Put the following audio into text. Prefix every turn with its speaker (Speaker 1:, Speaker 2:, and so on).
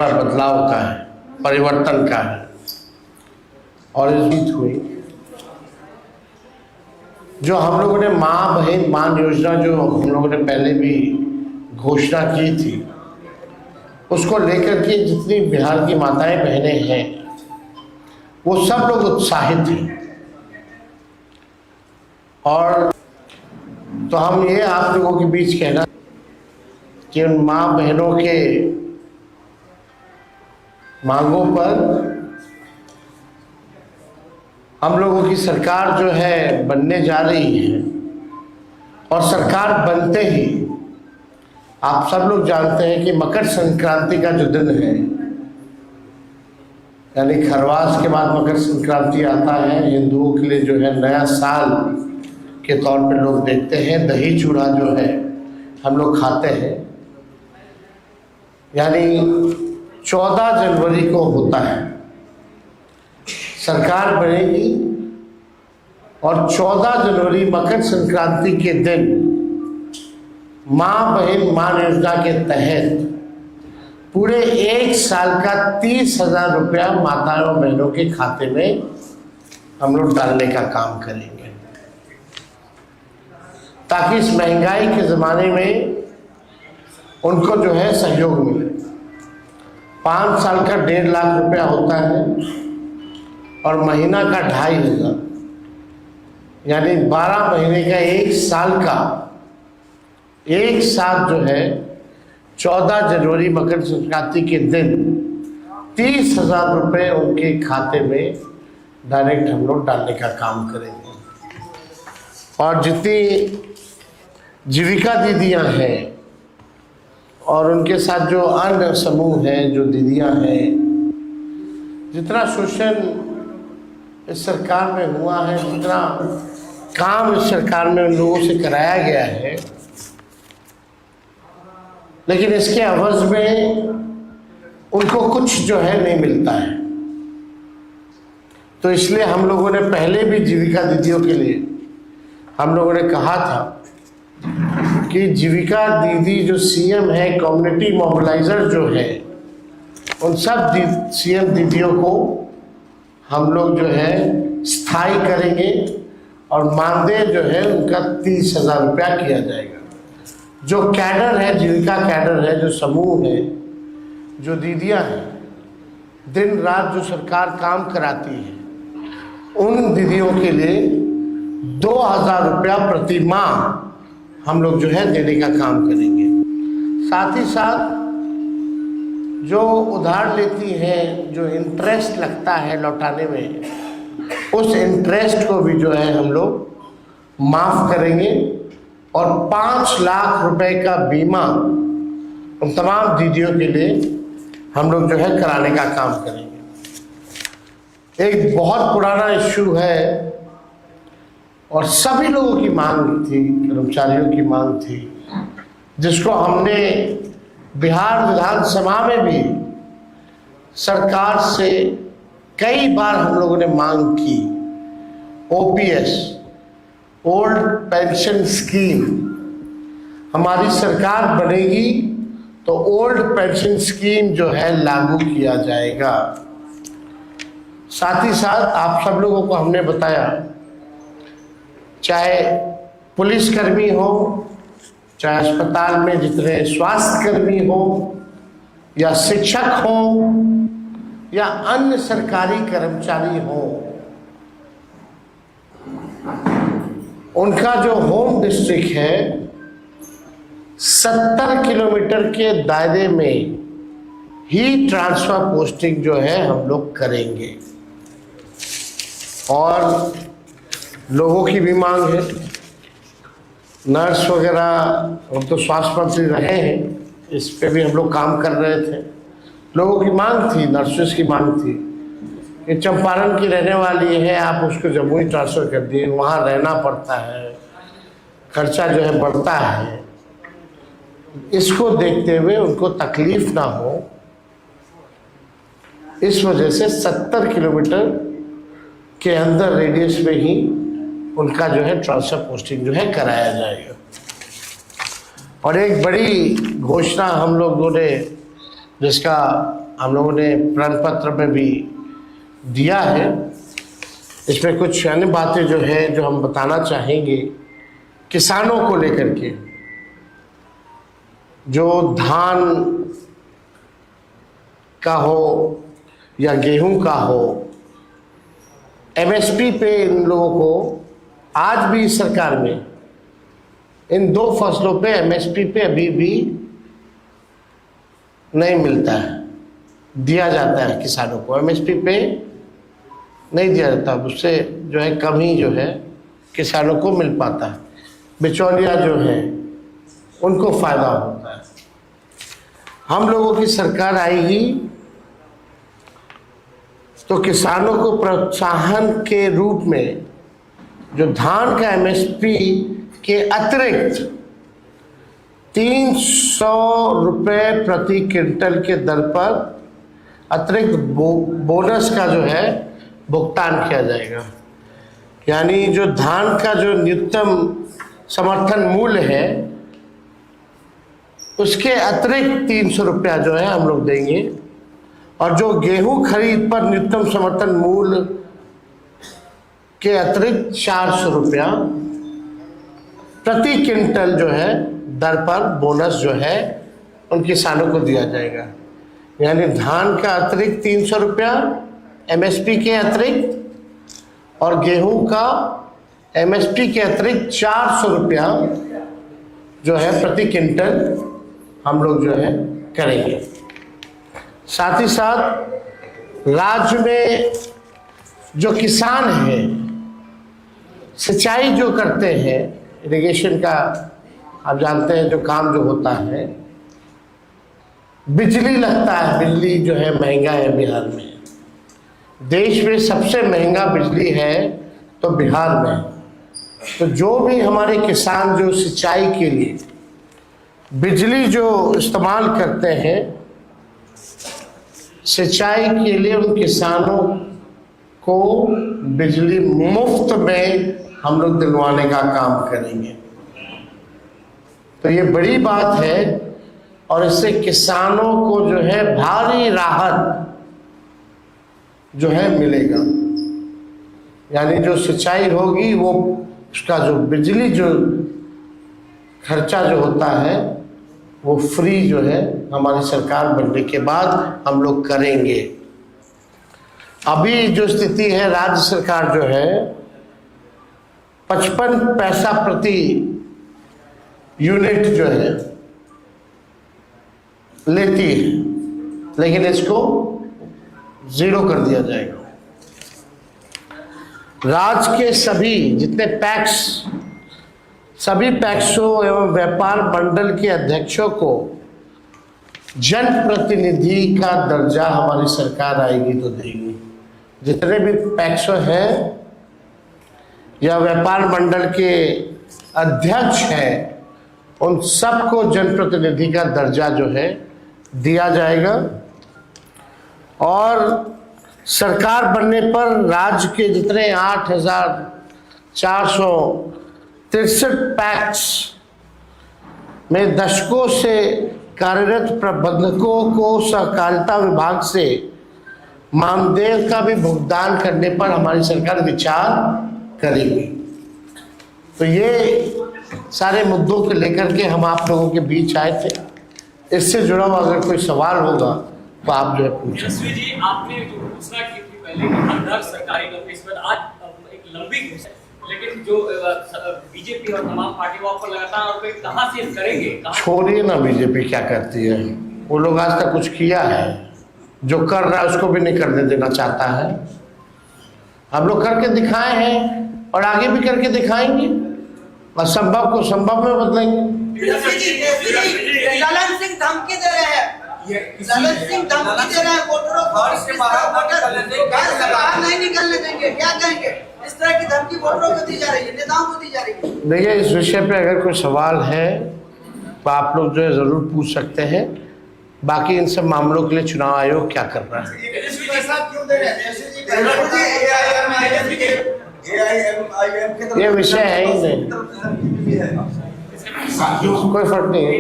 Speaker 1: बदलाव का है, परिवर्तन का है। और इस बीच हुई जो हम लोगों ने माँ बहन मान योजना जो हम लोगों ने पहले भी घोषणा की थी, उसको लेकर के जितनी बिहार की माताएं बहनें हैं वो सब लोग उत्साहित हैं। और तो हम ये आप लोगों के बीच कहना कि उन माँ बहनों के मांगों पर हम लोगों की सरकार जो है बनने जा रही है। और सरकार बनते ही आप सब लोग जानते हैं कि मकर संक्रांति का जो दिन है, यानी खरवास के बाद मकर संक्रांति आता है, हिंदुओं के लिए जो है नया साल के तौर पे लोग देखते हैं। दही चूड़ा जो है हम लोग खाते हैं, यानी 14 जनवरी को होता है सरकार बनेगी। और 14 जनवरी मकर संक्रांति के दिन माँ बहन मान योजना के तहत पूरे एक साल का 30,000 रुपया माताओं बहनों के खाते में हम लोग डालने का काम करेंगे, ताकि इस महंगाई के ज़माने में उनको जो है सहयोग मिले। 5 साल का 1.5 लाख रुपया होता है और महीना का 2,500, यानी 12 महीने का एक साल का एक साथ जो है 14 जनवरी मकर संक्रांति के दिन 30,000 रुपये उनके खाते में डायरेक्ट हम लोग डालने का काम करेंगे। और जितनी जीविका दीदियाँ हैं और उनके साथ जो अन्य समूह हैं, जो दीदियाँ हैं, जितना शोषण इस सरकार में हुआ है, जितना काम इस सरकार में उन लोगों से कराया गया है, लेकिन इसके अवज़ में उनको कुछ जो है नहीं मिलता है। तो इसलिए हम लोगों ने पहले भी जीविका दीदियों के लिए हम लोगों ने कहा था कि जीविका दीदी जो सीएम है, कम्युनिटी मोबिलाइजर जो है, उन सब सीएम दीदियों को हम लोग जो है स्थायी करेंगे और मानदेय जो है उनका 30,000 रुपया किया जाएगा। जो कैडर है, जीविका कैडर है, जो समूह है, जो दीदियां हैं, दिन रात जो सरकार काम कराती है, उन दीदियों के लिए 2,000 रुपया प्रति माह हम लोग जो है देने का काम करेंगे। साथ ही साथ जो उधार लेती हैं, जो इंटरेस्ट लगता है लौटाने में, उस इंटरेस्ट को भी जो है हम लोग माफ़ करेंगे। और 5 लाख रुपए का बीमा उन तमाम दीदियों के लिए हम लोग जो है कराने का काम करेंगे। एक बहुत पुराना इश्यू है और सभी लोगों की मांग थी, कर्मचारियों की मांग थी, जिसको हमने बिहार विधानसभा में भी सरकार से कई बार हम लोगों ने मांग की। ओपीएस, ओल्ड पेंशन स्कीम, हमारी सरकार बनेगी तो ओल्ड पेंशन स्कीम जो है लागू किया जाएगा। साथ ही साथ आप सब लोगों को हमने बताया, चाहे पुलिसकर्मी हो, चाहे अस्पताल में जितने स्वास्थ्यकर्मी हो, या शिक्षक हो, या अन्य सरकारी कर्मचारी हो, उनका जो होम डिस्ट्रिक्ट है 70 किलोमीटर के दायरे में ही ट्रांसफर पोस्टिंग जो है हम लोग करेंगे। और लोगों की भी मांग है, नर्स वगैरह, हम तो स्वास्थ्य मंत्री रहे हैं, इस पे भी हम लोग काम कर रहे थे। लोगों की मांग थी, नर्सेस की मांग थी कि चंपारण की रहने वाली है, आप उसको जम्मू ही ट्रांसफ़र कर दिए, वहाँ रहना पड़ता है, खर्चा जो है बढ़ता है। इसको देखते हुए उनको तकलीफ ना हो, इस वजह से 70 किलोमीटर के अंदर रेडियस में ही उनका जो है ट्रांसफ़र पोस्टिंग जो है कराया जाएगा। और एक बड़ी घोषणा हम लोगों ने, जिसका हम लोगों ने प्रण पत्र में भी दिया है। इसमें कुछ अन्य बातें जो है जो हम बताना चाहेंगे किसानों को लेकर के। जो धान का हो या गेहूं का हो, एमएसपी पे इन लोगों को आज भी सरकार में इन दो फसलों पे एमएसपी पे अभी भी नहीं मिलता है। दिया जाता है किसानों को, एमएसपी पे नहीं दिया जाता, उससे जो है कम ही जो है किसानों को मिल पाता है। बिचौलिया जो है उनको फायदा होता है। हम लोगों की सरकार आएगी तो किसानों को प्रोत्साहन के रूप में जो धान का एमएसपी के अतिरिक्त 300 रुपये प्रति क्विंटल के दर पर अतिरिक्त बोनस का जो है भुगतान किया जाएगा। यानी जो धान का जो न्यूनतम समर्थन मूल्य है उसके अतिरिक्त 300 रुपया जो है हम लोग देंगे, और जो गेहूं खरीद पर न्यूनतम समर्थन मूल्य के अतिरिक्त 400 रुपया प्रति क्विंटल जो है दर पर बोनस जो है उन किसानों को दिया जाएगा। यानी धान का अतिरिक्त 300 रुपया एमएसपी के अतिरिक्त, और गेहूं का एमएसपी के अतिरिक्त 400 रुपया जो है प्रति क्विंटल हम लोग जो है करेंगे। साथ ही साथ राज्य में जो किसान हैं, सिंचाई जो करते हैं, इरिगेशन का आप जानते हैं जो काम जो होता है, बिजली लगता है, बिजली जो है महंगा है बिहार में। देश में सबसे महंगा बिजली है तो बिहार में। तो जो भी हमारे किसान जो सिंचाई के लिए बिजली जो इस्तेमाल करते हैं, सिंचाई के लिए उन किसानों को बिजली मुफ्त में हम लोग दिलवाने का काम करेंगे। तो ये बड़ी बात है और इससे किसानों को जो है भारी राहत जो है मिलेगा। यानी जो सिंचाई होगी वो उसका जो बिजली जो खर्चा जो होता है वो फ्री जो है हमारी सरकार बनने के बाद हम लोग करेंगे। अभी जो स्थिति है, राज्य सरकार जो है 55 पैसा प्रति यूनिट जो है लेती है, लेकिन इसको 0 कर दिया जाएगा। राज्य के सभी जितने पैक्स, सभी पैक्सों एवं व्यापार मंडल के अध्यक्षों को जनप्रतिनिधि का दर्जा हमारी सरकार आएगी तो देगी। जितने भी पैक्सों हैं या व्यापार मंडल के अध्यक्ष हैं, उन सबको जनप्रतिनिधि का दर्जा जो है दिया जाएगा। और सरकार बनने पर राज्य के जितने 8,463 पैक्स में दशकों से कार्यरत प्रबंधकों को सहकारिता विभाग से मानदेय का भी भुगतान करने पर हमारी सरकार विचार करेगी। तो ये सारे मुद्दों को लेकर के हम आप लोगों के बीच आए थे। इससे जुड़ा हुआ अगर कोई सवाल होगा तो आप जो है पूछें।
Speaker 2: जी, आपने जो घोषणा की थी पहले कि सरकारी नौकरी, इस पर आज एक लंबी घोषणा, लेकिन जो बीजेपी और तमाम पार्टी वो आपको लगातार और कहां से करेंगे?
Speaker 1: छोड़िए ना, बीजेपी क्या करती है, वो लोग आज तक कुछ किया है? जो कर रहा है उसको भी नहीं करने देना चाहता है। हम लोग करके दिखाए हैं और आगे भी करके दिखाएंगे, असंभव को संभव में बदलेंगे।
Speaker 3: ललन सिंह धमकी दे रहे हैं, ललन सिंह धमकी दे रहे हैं वोटरों को, बाहर नहीं निकलने देंगे। क्या कहेंगे? इस तरह की धमकी वोटरों को दी जा रही है, नेताओं को दी जा रही है।
Speaker 1: देखिए, इस विषय पे अगर कोई सवाल है तो आप लोग जो है जरूर पूछ सकते हैं। बाकी इन सब मामलों के लिए चुनाव आयोग क्या कर रहा है, ये विषय है ही नहीं, कोई फर्क नहीं है।